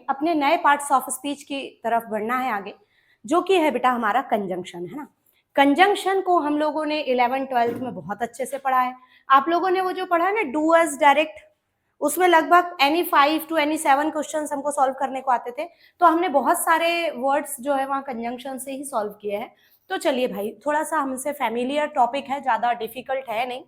अपने नए parts of speech की तरफ बढ़ना है आगे, जो कि है बेटा हमारा कंजंक्शन, है ना। कंजंक्शन को हम लोगों ने 11th-12th में बहुत अच्छे से पढ़ा है। आप लोगों ने वो जो पढ़ा है ना डू एज डायरेक्ट, उसमें लगभग एनी 5 to एनी 7 क्वेश्चंस हमको सॉल्व करने को आते थे, तो हमने बहुत सारे वर्ड्स जो है वहाँ कंजंक्शन से ही सॉल्व किए हैं। तो चलिए भाई, थोड़ा सा हमसे फैमिलियर टॉपिक है, ज़्यादा डिफिकल्ट है नहीं।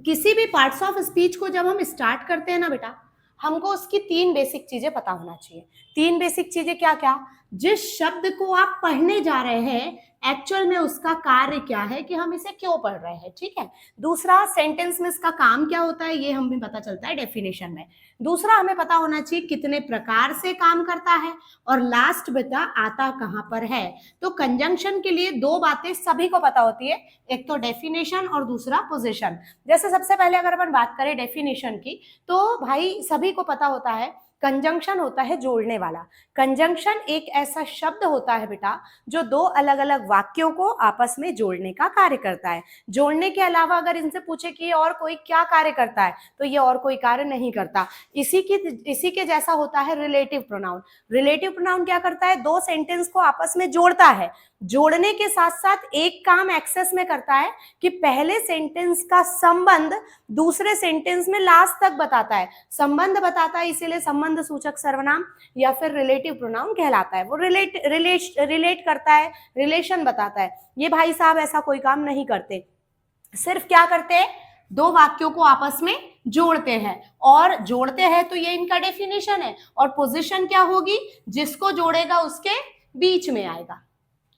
किसी भी पार्ट्स ऑफ स्पीच को जब हम स्टार्ट करते हैं ना बेटा, हमको उसकी 3 बेसिक चीजें पता होना चाहिए। 3 बेसिक चीजें क्या क्या? जिस शब्द को आप पढ़ने जा रहे हैं एक्चुअल में उसका कार्य क्या है, कि हम इसे क्यों पढ़ रहे हैं, ठीक है। दूसरा, सेंटेंस में इसका काम क्या होता है, ये हमें पता चलता है डेफिनेशन में। दूसरा, हमें पता होना चाहिए कितने प्रकार से काम करता है। और लास्ट बेटा, आता कहां पर है। तो कंजंक्शन के लिए 2 बातें सभी को पता होती है, एक तो डेफिनेशन और दूसरा पोजीशन। जैसे सबसे पहले अगर अपन बात करें डेफिनेशन की, तो भाई सभी को पता होता है कंजंक्शन होता है जोड़ने वाला। कंजंक्शन एक ऐसा शब्द होता है बेटा जो 2 अलग अलग वाक्यों को आपस में जोड़ने का कार्य करता है। जोड़ने के अलावा अगर इनसे पूछे कि और कोई क्या कार्य करता है, तो ये और कोई कार्य नहीं करता। इसी के जैसा होता है रिलेटिव प्रोनाउन। रिलेटिव प्रोनाउन क्या करता है, 2 सेंटेंस को आपस में जोड़ता है। जोड़ने के साथ साथ एक काम एक्सेस में करता है कि पहले सेंटेंस का संबंध दूसरे सेंटेंस में लास्ट तक बताता है। संबंध बताता है, इसीलिए संबंध सूचक सर्वनाम या फिर रिलेटिव प्रोनाउन कहलाता है। वो रिलेट करता है, रिलेशन बताता है। ये भाई साहब ऐसा कोई काम नहीं करते, सिर्फ क्या करते हैं, 2 वाक्यों को आपस में जोड़ते हैं। और जोड़ते हैं तो ये इनका डेफिनेशन है। और पोजीशन क्या होगी, जिसको जोड़ेगा उसके बीच में आएगा।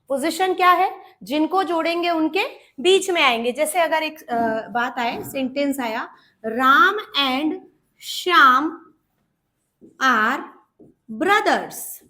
पोजीशन क्या है, जिनको जोड़ेंगे उनके बीच में आएंगे। जैसे अगर एक बात आए, सेंटेंस आया, Ram and Shyam are brothers.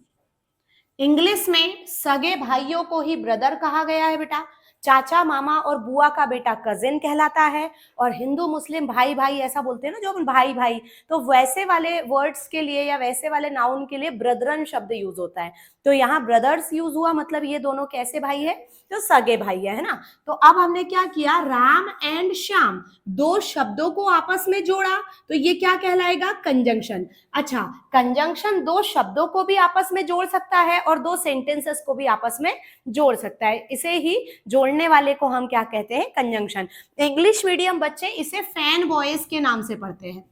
English में सगे भाइयों को ही ब्रदर कहा गया है बेटा। चाचा, मामा और बुआ का बेटा कजिन कहलाता है। और हिंदू मुस्लिम भाई भाई ऐसा बोलते हैं ना, जो अपन भाई भाई, तो वैसे वाले वर्ड्स के लिए या वैसे वाले नाउन के लिए ब्रदरन शब्द यूज होता है। तो यहाँ ब्रदर्स यूज हुआ, मतलब ये दोनों कैसे भाई है, तो सगे भाई है ना। तो अब हमने क्या किया, राम एंड श्याम 2 शब्दों को आपस में जोड़ा, तो ये क्या कहलाएगा, कंजंक्शन। अच्छा, कंजंक्शन 2 शब्दों को भी आपस में जोड़ सकता है और 2 सेंटेंसेस को भी आपस में जोड़ सकता है। इसे ही जोड़ने वाले को हम क्या कहते हैं, कंजंक्शन। इंग्लिश मीडियम बच्चे इसे फैन बॉयज के नाम से पढ़ते हैं।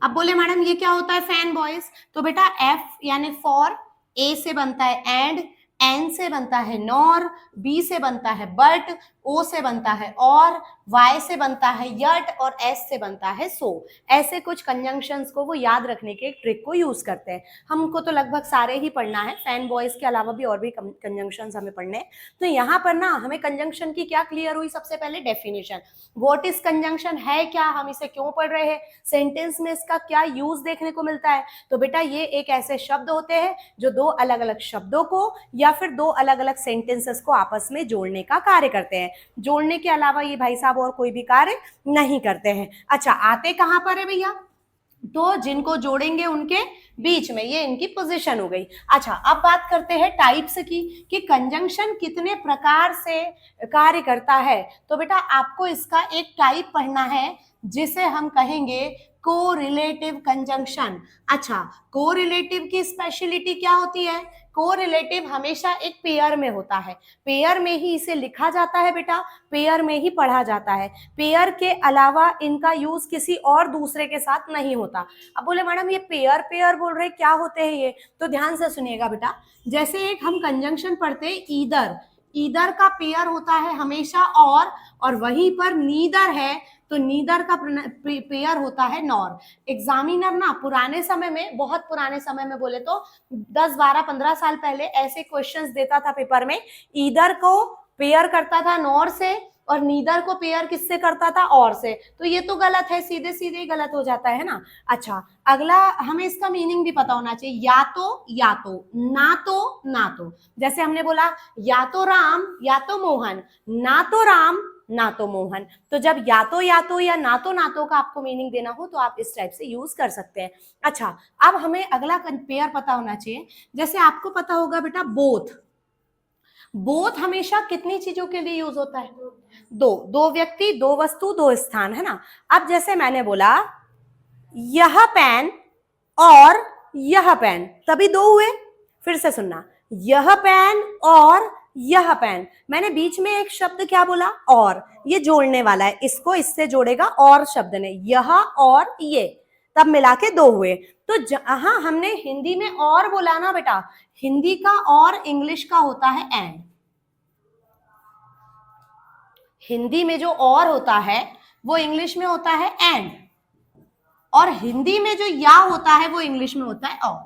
अब बोले मैडम ये क्या होता है फैन बॉयज, तो बेटा एफ यानी फॉर, ए से बनता है एंड, एन से बनता है नॉर, बी से बनता है बट, ओ से बनता है और, वाई से बनता है यट और एस से बनता है सो। ऐसे कुछ कंजंक्शंस को वो याद रखने के ट्रिक को यूज करते हैं। हमको तो लगभग सारे ही पढ़ना है, फैन बॉयज के अलावा भी और भी कंजंक्शंस हमें पढ़ने हैं। तो यहाँ पर ना हमें कंजंक्शन की क्या क्लियर हुई, सबसे पहले डेफिनेशन, व्हाट इज कंजंक्शन है क्या, हम इसे क्यों पढ़ रहे हैं, सेंटेंस में इसका क्या यूज देखने को मिलता है। तो बेटा ये एक ऐसे शब्द होते हैं जो 2 अलग अलग शब्दों को या फिर 2 अलग अलग सेंटेंसेस को आपस में जोड़ने का कार्य करते हैं। जोड़ने के अलावा ये भाई साहब और कोई भी कार्य नहीं करते हैं। अच्छा, आते कहां पर है भैया, तो जिनको जोड़ेंगे उनके बीच में, ये इनकी पोजीशन हो गई। अच्छा, अब बात करते हैं टाइप्स की, कि कंजंक्शन कितने प्रकार से कार्य करता है। तो बेटा आपको इसका एक टाइप पढ़ना है जिसे हम कहेंगे कोरिलेटिव कंजंक्शन। अच्छा, कोरिलेटिव की स्पेशलिटी क्या होती है, कोरिलेटिव हमेशा एक पेयर में होता है, पेयर में ही इसे लिखा जाता है बेटा, पेयर में ही पढ़ा जाता है। पेयर के अलावा इनका यूज किसी और दूसरे के साथ नहीं होता। अब बोले मैडम ये पेयर पेयर बोल रहे क्या होते हैं ये, तो ध्यान से सुनिएगा बेटा। जैसे एक हम कंजंक्शन पढ़ते हैं ईदर, ईदर का पेयर होता है हमेशा और वहीं पर नीदर है तो नीदर का पेयर होता है नॉर। एग्जामिनर ना पुराने समय में, बहुत पुराने समय में बोले तो 10, 12, 15 साल पहले ऐसे क्वेश्चंस देता था पेपर में, ईदर को पेयर करता था नॉर से और नीदर को पेयर किससे करता था, और से। तो ये तो गलत है, सीधे सीधे ही गलत हो जाता है ना। अच्छा, अगला हमें इसका मीनिंग भी पता होना चाहिए, या तो, ना तो। जैसे हमने बोला या तो राम या तो मोहन, ना तो राम ना तो मोहन। तो जब या तो या ना तो का आपको मीनिंग देना हो तो आप इस टाइप से यूज कर सकते हैं। अच्छा, अब हमें अगला पेयर पता होना चाहिए। जैसे आपको पता होगा बेटा बोथ हमेशा कितनी चीजों के लिए यूज होता है, 2 व्यक्ति, 2 वस्तु, 2 स्थान, है ना। अब जैसे मैंने बोला यह पेन और यह पेन, तभी दो हुए। फिर से सुनना, यह पेन और यह पेन। मैंने बीच में एक शब्द क्या बोला, और, ये जोड़ने वाला है, इसको इससे जोड़ेगा और शब्द ने, यह और ये, तब मिला के दो हुए। तो जहां हमने हिंदी में और बोला ना बेटा, हिंदी का और इंग्लिश का होता है एंड। हिंदी में जो और होता है वो इंग्लिश में होता है एंड, और हिंदी में जो या होता है वो इंग्लिश में होता है और।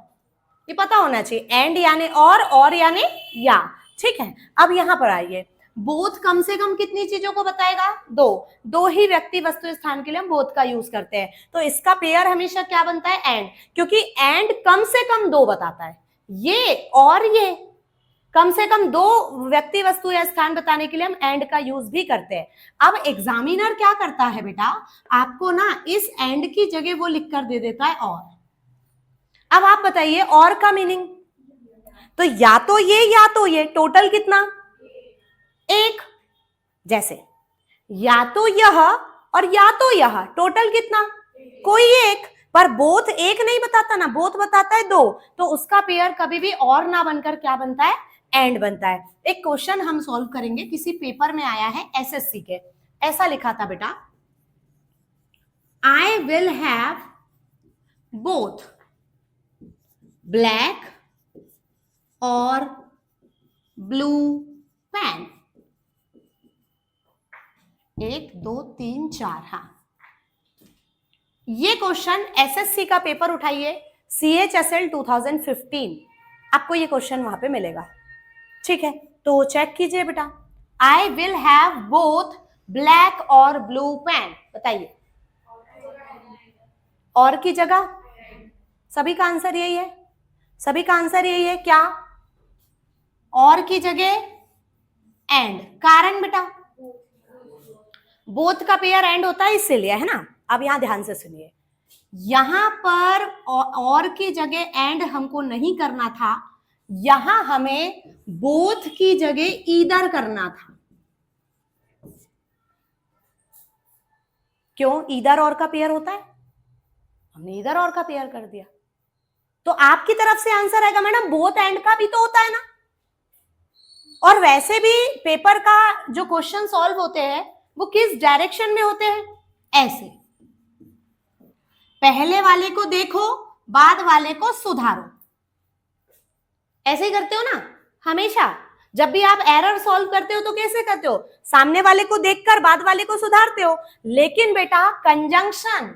ये पता होना चाहिए, एंड यानी और यानी या। ठीक है, अब यहां पर आइए, बोथ कम से कम कितनी चीजों को बताएगा, दो ही व्यक्ति वस्तु स्थान के लिए हम बोथ का यूज करते हैं, तो इसका पेयर हमेशा क्या बनता है, एंड, क्योंकि एंड कम से कम दो बताता है, ये और ये कम से कम दो व्यक्ति वस्तु या स्थान बताने के लिए हम एंड का यूज भी करते हैं। अब एग्जामिनर क्या करता है बेटा, आपको ना इस एंड की जगह वो लिख कर दे देता है और। अब आप बताइए और का मीनिंग, तो या तो ये या तो ये, टोटल कितना, एक। जैसे या तो यह और या तो यह, टोटल कितना, कोई एक, पर बोथ एक नहीं बताता ना, बोथ बताता है दो, तो उसका पेयर कभी भी और ना बनकर क्या बनता है, एंड बनता है। एक क्वेश्चन हम सॉल्व करेंगे, किसी पेपर में आया है एसएससी के, ऐसा लिखा था बेटा, I will have both black और ब्लू पेन। 1 2 3 4, हाँ, ये क्वेश्चन एसएससी का पेपर उठाइए, CHSL 2015, आपको ये क्वेश्चन वहां पे मिलेगा। ठीक है, तो चेक कीजिए बेटा, I will have both black और ब्लू पेन, बताइए और की जगह, सभी का आंसर यही है, सभी का आंसर यही है, क्या, और की जगह एंड। कारण बेटा, बोथ का पेयर एंड होता है इसीलिए, है ना। अब यहां ध्यान से सुनिए, यहां पर और की जगह एंड हमको नहीं करना था, यहां हमें बोथ की जगह ईदर करना था। क्यों, ईदर और का पेयर होता है, हमने ईदर और का पेयर कर दिया, तो आपकी तरफ से आंसर आएगा मैडम बोथ एंड का भी तो होता है ना। और वैसे भी पेपर का जो क्वेश्चन सॉल्व होते हैं वो किस डायरेक्शन में होते हैं, ऐसे, पहले वाले को देखो बाद वाले को सुधारो, ऐसे ही करते हो ना हमेशा। जब भी आप एरर सॉल्व करते हो तो कैसे करते हो, सामने वाले को देखकर बाद वाले को सुधारते हो। लेकिन बेटा कंजंक्शन,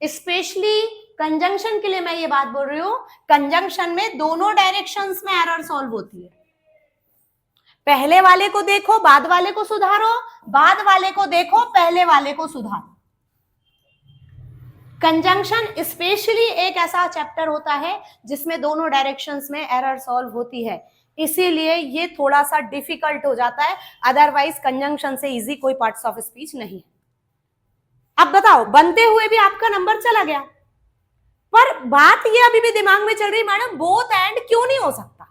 स्पेशली कंजंक्शन के लिए मैं ये बात बोल रही हूं, कंजंक्शन में दोनों डायरेक्शंस में एरर सॉल्व होती है, पहले वाले को देखो बाद वाले को सुधारो, बाद वाले को देखो पहले वाले को सुधारो। कंजंक्शन स्पेशली एक ऐसा चैप्टर होता है जिसमें दोनों डायरेक्शंस में एरर सॉल्व होती है, इसीलिए ये थोड़ा सा डिफिकल्ट हो जाता है, अदरवाइज कंजंक्शन से इजी कोई पार्ट्स ऑफ स्पीच नहीं है। अब बताओ, बनते हुए भी आपका नंबर चला गया, पर बात ये अभी भी दिमाग में चल रही, मैडम बोथ एंड क्यों नहीं हो सकता।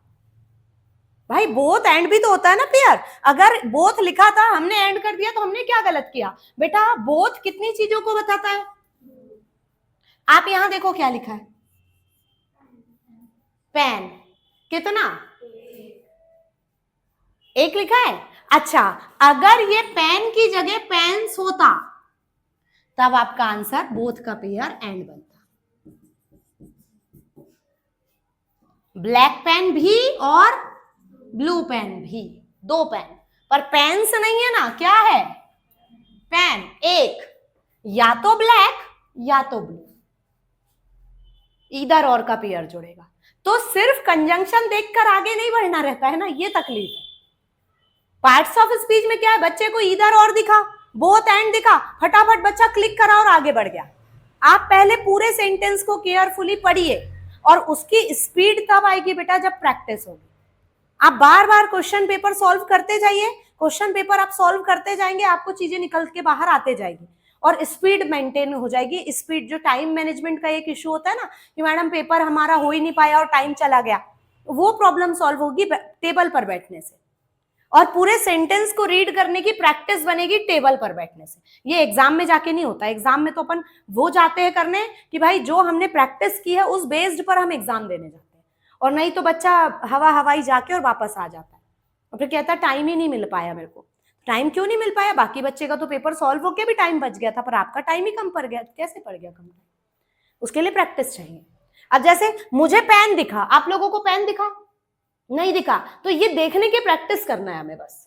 भाई बोथ एंड भी तो होता है ना पेयर, अगर बोथ लिखा था हमने एंड कर दिया तो हमने क्या गलत किया बेटा। बोथ कितनी चीजों को बताता है, आप यहां देखो क्या लिखा है, पेन, कितना, एक लिखा है। अच्छा, अगर ये पेन की जगह पेन्स होता तब आपका आंसर बोथ का पेयर एंड बनता, ब्लैक पेन भी और ब्लू पेन भी, दो पेन, पर पेन्स नहीं है ना, क्या है, पेन एक, या तो ब्लैक या तो ब्लू, इधर और का पेयर जुड़ेगा। तो सिर्फ कंजंक्शन देखकर आगे नहीं बढ़ना रहता है ना, ये तकलीफ है। पार्ट्स ऑफ स्पीच में क्या है, बच्चे को इधर और दिखा, बोथ एंड दिखा, फटाफट बच्चा क्लिक करा और आगे बढ़ गया। आप पहले पूरे सेंटेंस को केयरफुली पढ़िए, और उसकी स्पीड तब आएगी बेटा जब प्रैक्टिस होगी। आप बार बार क्वेश्चन पेपर सॉल्व करते जाइए, क्वेश्चन पेपर आप सॉल्व करते जाएंगे, आपको चीजें निकल के बाहर आते जाएगी और स्पीड मेंटेन हो जाएगी। स्पीड, जो टाइम मैनेजमेंट का एक इश्यू होता है ना कि मैडम पेपर हमारा हो ही नहीं पाया और टाइम चला गया, वो प्रॉब्लम सॉल्व होगी टेबल पर बैठने से। और पूरे सेंटेंस को रीड करने की प्रैक्टिस बनेगी टेबल पर बैठने से। ये एग्जाम में जाके नहीं होता। एग्जाम में तो अपन वो जाते हैं करने कि भाई जो हमने प्रैक्टिस की है उस बेस्ड पर हम एग्जाम देने जाते हैं, और नहीं तो बच्चा हवा हवाई जाके और वापस आ जाता है और फिर कहता है टाइम ही नहीं मिल पाया मेरे को। टाइम क्यों नहीं मिल पाया? बाकी बच्चे का तो पेपर सॉल्व होके भी टाइम बच गया था, पर आपका टाइम ही कम पड़ गया। कैसे पड़ गया कम? उसके लिए प्रैक्टिस चाहिए। अब जैसे मुझे पेन दिखा, आप लोगों को पेन दिखा? नहीं दिखा, तो ये देखने की प्रैक्टिस करना है हमें बस,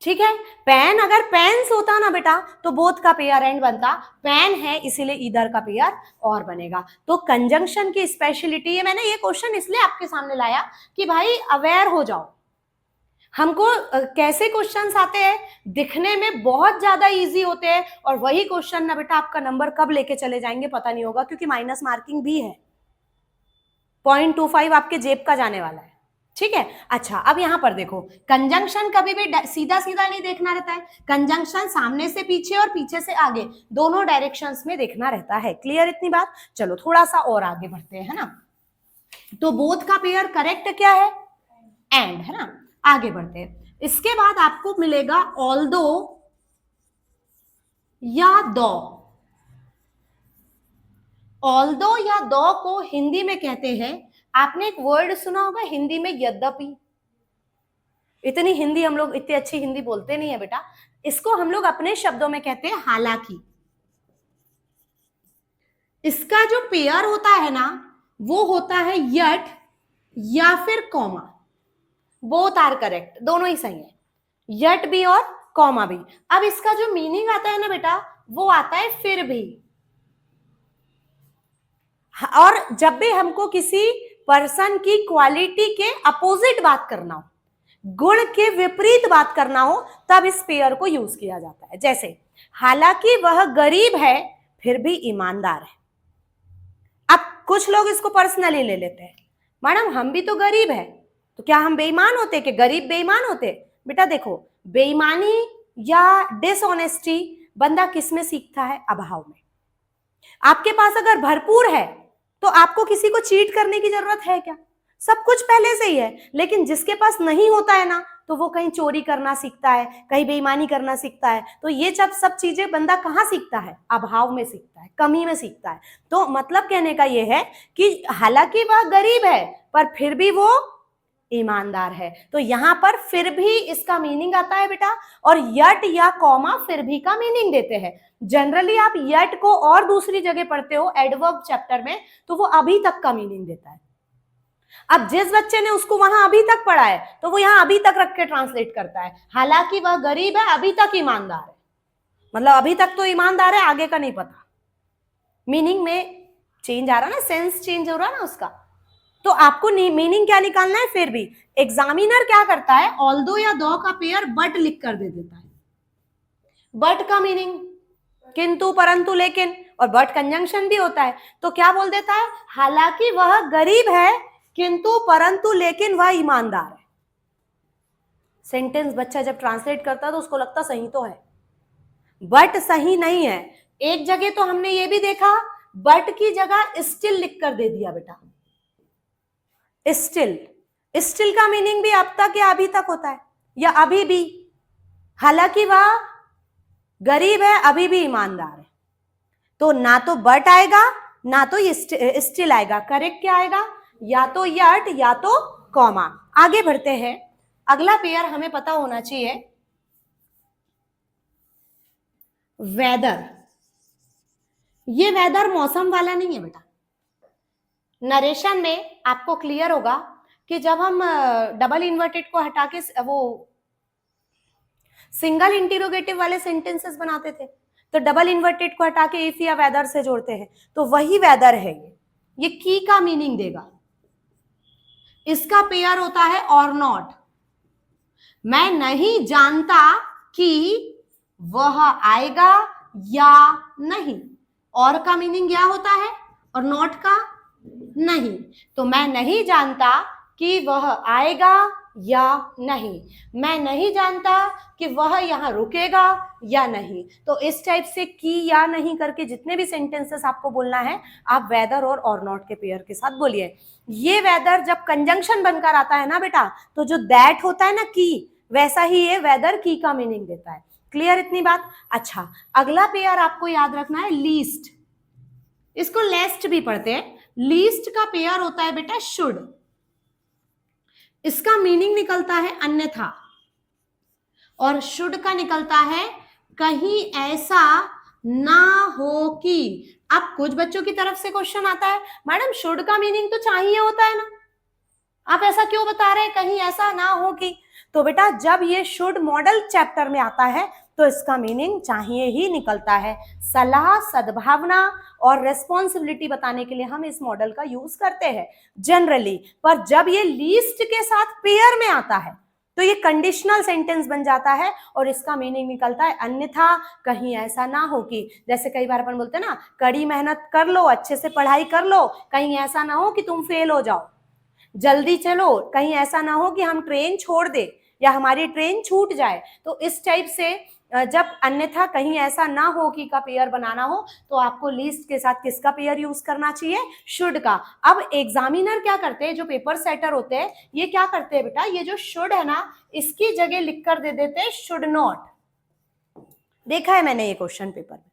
ठीक है। पेन, अगर पेन्स होता ना बेटा तो बोथ का पेयर एंड बनता, पेन है इसीलिए इधर का पेयर और बनेगा। तो कंजंक्शन की स्पेशलिटी है। मैंने ये क्वेश्चन इसलिए आपके सामने लाया कि भाई अवेयर हो जाओ। हमको कैसे क्वेश्चंस आते हैं, दिखने में बहुत ज्यादा इजी होते हैं, और वही क्वेश्चन ना बेटा आपका नंबर कब लेके चले जाएंगे पता नहीं होगा, क्योंकि माइनस मार्किंग भी है। 0.25 आपके जेब का जाने वाला है, ठीक है। अच्छा, अब यहां पर देखो, कंजंक्शन कभी भी सीधा सीधा नहीं देखना रहता है। कंजंक्शन सामने से पीछे और पीछे से आगे दोनों डायरेक्शंस में देखना रहता है। क्लियर इतनी बात? चलो थोड़ा सा और आगे बढ़ते हैं, है ना। तो बोथ का पेयर करेक्ट क्या है? एंड, है ना। आगे बढ़ते हैं। इसके बाद आपको मिलेगा ऑल्दो या दो। ऑल्दो या दो को हिंदी में कहते हैं, आपने एक वर्ड सुना होगा हिंदी में, यद्यपि। इतनी हिंदी हम लोग, इतनी अच्छी हिंदी बोलते नहीं है बेटा। इसको हम लोग अपने शब्दों में कहते हैं हालांकि। इसका जो पेयर होता है ना वो होता है यट या फिर कॉमा। बोथ आर करेक्ट, दोनों ही सही है, यट भी और कॉमा भी। अब इसका जो मीनिंग आता है ना बेटा वो आता है फिर भी। और जब भी हमको किसी पर्सन की क्वालिटी के अपोजिट बात करना हो, गुण के विपरीत बात करना हो, तब इस पेयर को यूज किया जाता है। जैसे हालांकि वह गरीब है फिर भी ईमानदार है। अब कुछ लोग इसको पर्सनली ले लेते हैं, मैडम हम भी तो गरीब है तो क्या हम बेईमान होते कि गरीब बेईमान होते? बेटा देखो, बेईमानी या डिसऑनेस्टी बंदा किस में सीखता है? अभाव में। आपके पास अगर भरपूर है तो आपको किसी को चीट करने की जरूरत है क्या? सब कुछ पहले से ही है। लेकिन जिसके पास नहीं होता है ना तो वो कहीं चोरी करना सीखता है, कहीं बेईमानी करना सीखता है। तो ये सब चीजें बंदा कहाँ सीखता है? अभाव में सीखता है, कमी में सीखता है। तो मतलब कहने का ये है कि हालांकि वह गरीब है पर फिर भी वो ईमानदार है। तो यहां पर फिर भी इसका मीनिंग आता है बेटा, और यट या कॉमा फिर भी का मीनिंग देते हैं। जनरली आप यट को और दूसरी जगह पढ़ते हो एडवर्ब चैप्टर में, तो वो अभी तक का मीनिंग देता है। अब जिस बच्चे ने उसको वहां अभी तक पढ़ा है तो वो यहां अभी तक रख के ट्रांसलेट करता है, हालांकि वह गरीब है अभी तक ईमानदार है। मतलब अभी तक तो ईमानदार है, आगे का नहीं पता। मीनिंग में चेंज आ रहा ना, सेंस चेंज हो रहा ना उसका। तो आपको मीनिंग क्या निकालना है? फिर भी एग्जामिनर क्या करता है, ऑल्दो या दो का पेयर बट लिख कर दे देता है। बट का मीनिंग किंतु, परंतु, लेकिन, और बट कंजंक्शन भी होता है। तो क्या बोल देता है? हालांकि वह गरीब है किंतु परंतु लेकिन वह ईमानदार है। सेंटेंस बच्चा जब ट्रांसलेट करता है तो उसको लगता सही तो है, बट सही नहीं है। एक जगह तो हमने ये भी देखा, बट की जगह स्टिल लिख कर दे दिया बेटा। स्टिल, स्टिल का मीनिंग भी अब तक या अभी तक होता है, या अभी भी। हालांकि वह गरीब है अभी भी ईमानदार है। तो ना तो बट आएगा ना तो स्टिल आएगा। करेक्ट क्या आएगा? या तो यट या तो कॉमा। आगे बढ़ते हैं। अगला पेयर हमें पता होना चाहिए, वेदर। ये वेदर मौसम वाला नहीं है बेटा। नरेशन में आपको क्लियर होगा कि जब हम डबल इन्वर्टेड को हटा के वो सिंगल इंटीरोगेटिव वाले सेंटेंसेस बनाते थे, तो डबल इन्वर्टेड को हटा के इफ या वेदर से जोड़ते हैं, तो वही वेदर है। ये की का मीनिंग देगा। इसका पेयर होता है और नॉट। मैं नहीं जानता कि वह आएगा या नहीं। और का मीनिंग क्या होता है और नॉट का नहीं। तो मैं नहीं जानता कि वह आएगा या नहीं, मैं नहीं जानता कि वह यहां रुकेगा या नहीं। तो इस टाइप से की या नहीं करके जितने भी सेंटेंसेस आपको बोलना है, आप वेदर और नॉट के पेयर के साथ बोलिए। ये वेदर जब कंजंक्शन बनकर आता है ना बेटा, तो जो दैट होता है ना, की वैसा ही ये वेदर की का मीनिंग देता है। क्लियर इतनी बात? अच्छा, अगला पेयर आपको याद रखना है लीस्ट। इसको लेस्ट भी पढ़ते हैं। लीस्ट का पेयर होता है बेटा शुड। इसका मीनिंग निकलता है अन्यथा, और शुड का निकलता है कहीं ऐसा ना हो कि। अब कुछ बच्चों की तरफ से क्वेश्चन आता है, मैडम शुड का मीनिंग तो चाहिए होता है ना, आप ऐसा क्यों बता रहे हैं कहीं ऐसा ना हो कि? तो बेटा जब ये शुड मॉडल चैप्टर में आता है तो इसका मीनिंग चाहिए ही निकलता है। सलाह, सद्भावना और रेस्पॉन्सिबिलिटी बताने के लिए हम इस मॉडल का यूज करते हैं जनरली। पर जब ये लीस्ट के साथ पेयर में आता है तो ये कंडीशनल सेंटेंस बन जाता है और इसका मीनिंग निकलता है अन्यथा कहीं ऐसा ना हो कि। जैसे कई बार अपन बोलते हैं ना, कड़ी मेहनत कर लो, अच्छे से पढ़ाई कर लो, कहीं ऐसा ना हो कि तुम फेल हो जाओ। जल्दी चलो, कहीं ऐसा ना हो कि हम ट्रेन छोड़ दे या हमारी ट्रेन छूट जाए। तो इस टाइप से जब अन्यथा कहीं ऐसा ना हो कि का पेयर बनाना हो तो आपको लीस्ट के साथ किसका पेयर यूज करना चाहिए? शुड का। अब एग्जामिनर क्या करते हैं, जो पेपर सेटर होते हैं, ये क्या करते हैं बेटा, ये जो शुड है ना, इसकी जगह लिखकर दे देते हैं शुड नॉट। देखा है मैंने ये क्वेश्चन पेपर में,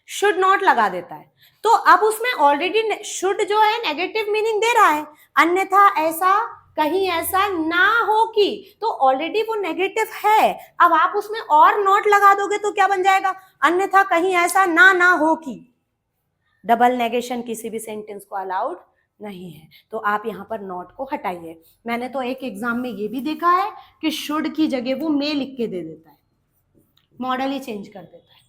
शुड नॉट लगा देता है। तो अब उसमें ऑलरेडी शुड जो है नेगेटिव मीनिंग दे रहा है, अन्यथा ऐसा कहीं ऐसा ना हो कि, तो ऑलरेडी वो नेगेटिव है। अब आप उसमें और नॉट लगा दोगे तो क्या बन जाएगा? अन्यथा कहीं ऐसा ना हो कि। डबल नेगेशन किसी भी सेंटेंस को अलाउड नहीं है, तो आप यहाँ पर नॉट को हटाइए। मैंने तो एक एग्जाम में ये भी देखा है कि शुड की जगह वो मे लिख के दे देता है, मॉडल ही चेंज कर देता है।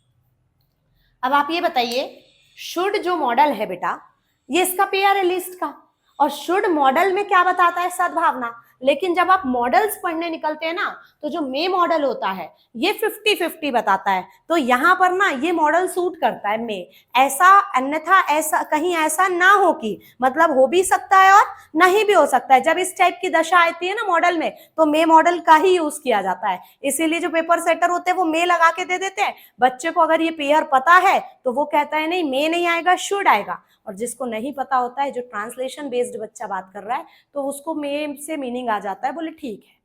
अब आप ये बताइए, शुड जो मॉडल है बेटा, ये इसका पेयर है लिस्ट का, और शुड मॉडल में क्या बताता है? सद्भावना। लेकिन जब आप मॉडल्स पढ़ने निकलते हैं ना, तो जो मे मॉडल होता है ये 50-50 बताता है। तो यहाँ पर ना ये मॉडल सूट करता है मे। ऐसा, अन्यथा ऐसा, कहीं ऐसा ना हो कि, मतलब हो भी सकता है और नहीं भी हो सकता है। जब इस टाइप की दशा आती है ना मॉडल में, तो मे मॉडल का ही यूज किया जाता है। इसीलिए जो पेपर सेटर होते हैं वो मे लगा के दे देते हैं। बच्चे को अगर ये पेयर पता है तो वो कहता है नहीं मे नहीं आएगा, शुड आएगा। और जिसको नहीं पता होता है, जो ट्रांसलेशन बेस्ड बच्चा बात कर रहा है, तो उसको मे से मीनिंग आ जाता है, बोले ठीक है।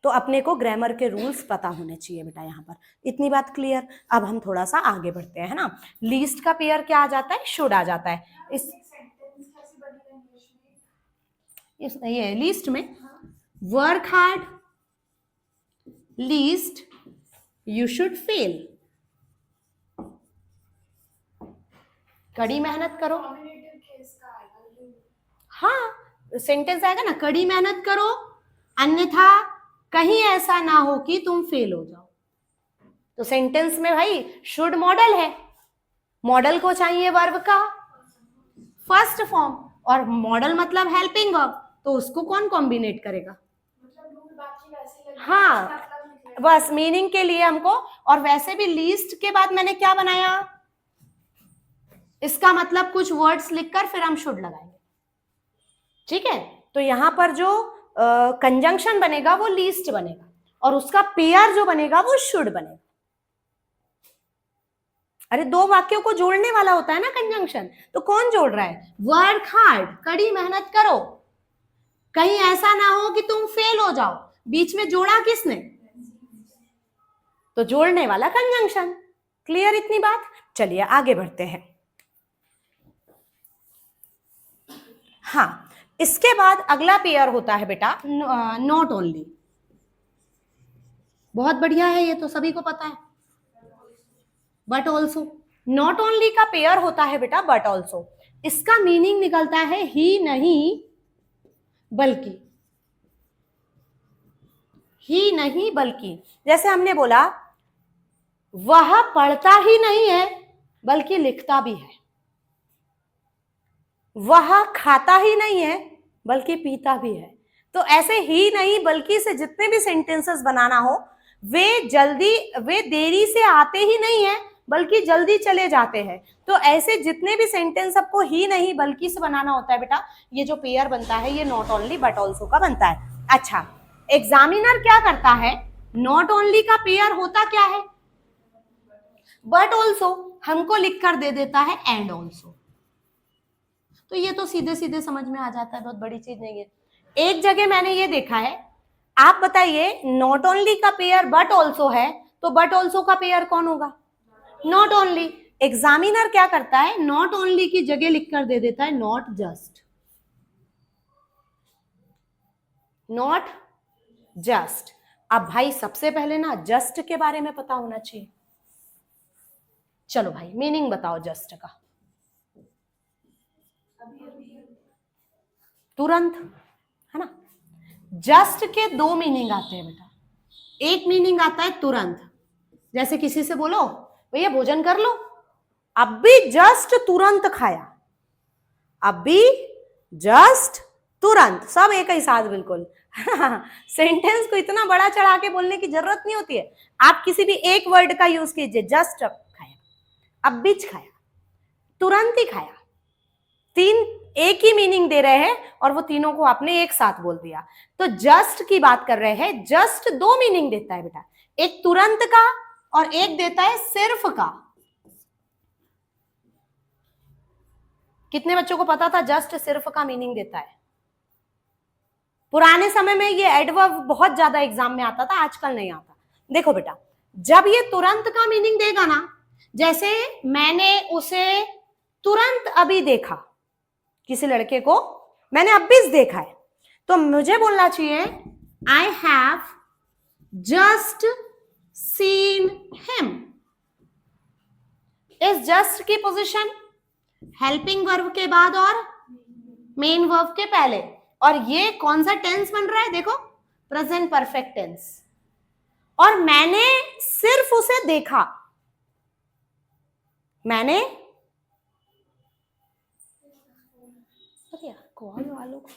तो अपने को ग्रामर के रूल्स पता होने चाहिए बेटा यहाँ पर। इतनी बात क्लियर? अब हम थोड़ा सा आगे बढ़ते हैं, है ना। लीस्ट का पेयर क्या आ जाता है? शुड आ जाता है। ये लीस्ट में work hard, least, you should fail. कड़ी मेहनत करो, हाँ सेंटेंस आएगा ना, कड़ी मेहनत करो अन्यथा कहीं ऐसा ना हो कि तुम फेल हो जाओ। तो सेंटेंस में भाई शुड मॉडल है, मॉडल को चाहिए वर्ब का फर्स्ट फॉर्म, और मॉडल मतलब हेल्पिंग वर्ब, तो उसको कौन कॉम्बिनेट करेगा? हाँ, बस मीनिंग के लिए हमको। और वैसे भी लीस्ट के बाद मैंने क्या बनाया, इसका मतलब कुछ वर्ड्स लिखकर फिर हम शुड लगाएंगे, ठीक है। तो यहां पर जो कंजंक्शन बनेगा वो लीस्ट बनेगा, और उसका पेयर जो बनेगा वो शुड बनेगा। अरे दो वाक्यों को जोड़ने वाला होता है ना कंजंक्शन, तो कौन जोड़ रहा है? वर्क हार्ड, कड़ी मेहनत करो, कहीं ऐसा ना हो कि तुम फेल हो जाओ। बीच में जोड़ा किसने? तो जोड़ने वाला कंजंक्शन। क्लियर इतनी बात? चलिए आगे बढ़ते हैं। हाँ, इसके बाद अगला पेयर होता है बेटा नॉट ओनली। बहुत बढ़िया है, ये तो सभी को पता है। बट ऑल्सो, नॉट ओनली का पेयर होता है बेटा बट ऑल्सो। इसका मीनिंग निकलता है ही नहीं बल्कि, ही नहीं बल्कि। जैसे हमने बोला वह पढ़ता ही नहीं है बल्कि लिखता भी है, वह खाता ही नहीं है बल्कि पीता भी है। तो ऐसे ही नहीं बल्कि से जितने भी सेंटेंसेस बनाना हो, वे देरी से आते ही नहीं है बल्कि जल्दी चले जाते हैं। तो ऐसे जितने भी सेंटेंस आपको ही नहीं बल्कि से बनाना होता है बेटा, ये जो पेयर बनता है ये नॉट ओनली बट ऑल्सो का बनता है। अच्छा, एग्जामिनर क्या करता है, नॉट ओनली का पेयर होता क्या है? बट ऑल्सो, हमको लिखकर दे देता है एंड ऑल्सो। तो ये तो सीधे सीधे समझ में आ जाता है, बहुत बड़ी चीज नहीं है। एक जगह मैंने ये देखा है, आप बताइए, नॉट ओनली का पेयर बट ऑल्सो है, तो बट ऑल्सो का पेयर कौन होगा? Not only. एग्जामिनर क्या करता है, नॉट ओनली की जगह लिखकर दे देता है नॉट जस्ट, नॉट जस्ट। अब भाई सबसे पहले ना जस्ट के बारे में पता होना चाहिए। चलो भाई मीनिंग बताओ जस्ट का। तुरंत, है ना। जस्ट के दो मीनिंग आते हैं बेटा। एक मीनिंग आता है तुरंत, जैसे किसी से बोलो भैया भोजन कर लो, अभी जस्ट तुरंत खाया, अभी जस्ट तुरंत, सब एक ही साथ बिल्कुल। सेंटेंस को इतना बड़ा चढ़ा के बोलने की जरूरत नहीं होती है। आप किसी भी एक वर्ड का यूज कीजिए, जस्ट खाया, अभी खाया, तुरंत ही खाया, तीन एक ही मीनिंग दे रहे हैं और वो तीनों को आपने एक साथ बोल दिया। तो जस्ट की बात कर रहे हैं, जस्ट दो मीनिंग देता है बेटा, एक तुरंत का और एक देता है सिर्फ का। कितने बच्चों को पता था जस्ट सिर्फ का मीनिंग देता है? पुराने समय में ये एडवर्ब बहुत ज्यादा एग्जाम में आता था, आजकल नहीं आता। देखो बेटा, जब ये तुरंत का मीनिंग देगा ना, जैसे मैंने उसे तुरंत अभी देखा, किसी लड़के को मैंने अभी देखा है, तो मुझे बोलना चाहिए I have just seen him. इस जस्ट की पोजीशन हेल्पिंग वर्ब के बाद और मेन वर्ब के पहले, और ये कौन सा टेंस बन रहा है? देखो, प्रेजेंट परफेक्ट टेंस। और मैंने सिर्फ उसे देखा, मैंने कॉल वालों को